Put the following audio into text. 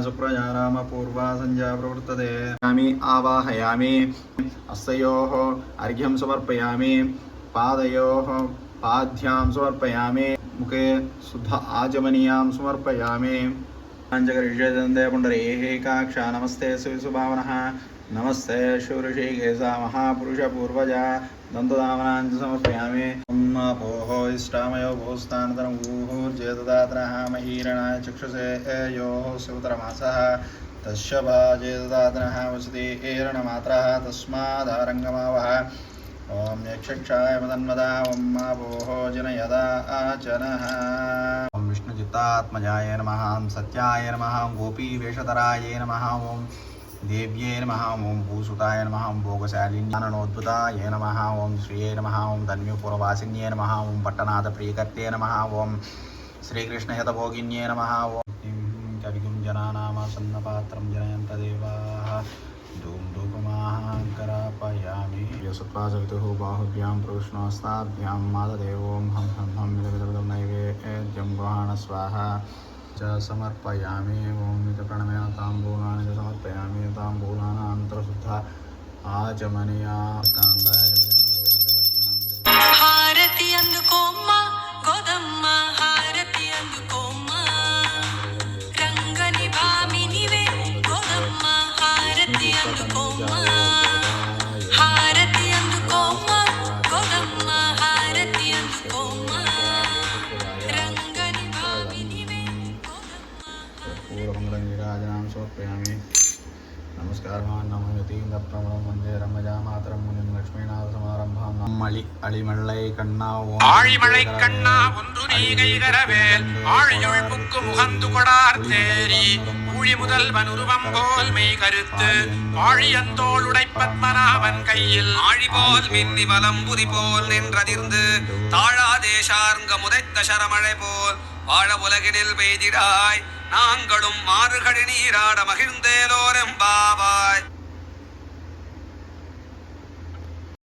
सुप्रजानाम पूर्वा संज्ञा प्रवर्तते। आवाहयामि हस्तयोः अर्घ्यं समर्पयामि पादयोः पाद्यां समर्पयामि मुखे शुद्ध आचमनीयां समर्पयामि। पंचकर्षे पुंडरीः काक्षा नमस्ते सुभावनः नमस्ते शूरशीकेशा महापुरुष पूर्वजा दन्तदामनां समर्पयामि। पोः इष्टामयो भूस्थानतरं ऊर्जेतदात्रः महीरणाय चक्षुषे योः सुतरमासः तस्य भाजेतदात्रः वसति एरणमात्रः तस्मादारङ्गमावः। ॐ यक्षक्षाय मदन्मदा ॐ पोः जनयदा आचनः। ॐ विष्णुचित्तात्मजाय नमः सत्याय नमः गोपीवेषधराय नमः ॐ देव्ये नमः ओं भूसुताय नमः ओं भोगशालिन्याननोद्भुताय नमः ओं श्रिये नमः ओं धन्यपूर्ववासिन्ये नमः ओं पट्टनाथप्रियकर्ते नमः ओं श्रीकृष्णहितभोगिन्ये नमः ओं कविगुं जनानामासन्नपात्रं जनयन्त देवाः धूम धूपमाहाङ्करापयामि। यशत्वा सवितुः बाहुभ्यां प्रविष्णोस्ताभ्यां मातदेवों हम हम हम मिदमिदमिदं नैवेद्यं गृहाण स्वाहा च समर्पयामि। ओं प्रणमेन ताम्बूलानि च समर्पयामि। ताम्बूलानान्तरशुद्धा आचमनीया హారతి అందుకోమ్మా గోదమ్మ హారతి అందుకోమ్మా రంగని భామినివే గోదమ్మ హారతి అందుకోమ్మా హారతి అందుకోమ్మా గోదమ్మ హారతి అందుకోమ్మా రంగని భామినివే पूर्वमङ्गलं विराजनां समर्पयामि। नमस्कारः नमयतीन्द्रप्रमणं वन्दे रमजामातरं मुनिं लक्ष्मीनाथसमारम्भां अळिमळ्ळै कण्णा ஆழிமழை கண்ணா ஒன்று நீ கைகரவேல் ஆழியுள் புக்கு முகந்து கொடார்த்தேரி ஊழி முதல்வன் உருவம் போல் மெய் கருத்து ஆழியந்தோளுடை பத்மநாபன் கையில் ஆழி போல் மின்னி வலம்புரி போல் நின்றதிர்ந்து தாழாதேசார்ங்க முதைத்த சரமழை போல் வாழ உலகினில் பெய்திடாய் நாங்களும் மாறுகடி நீராட மகிழ்ந்தேலோரெம்பாவாய்.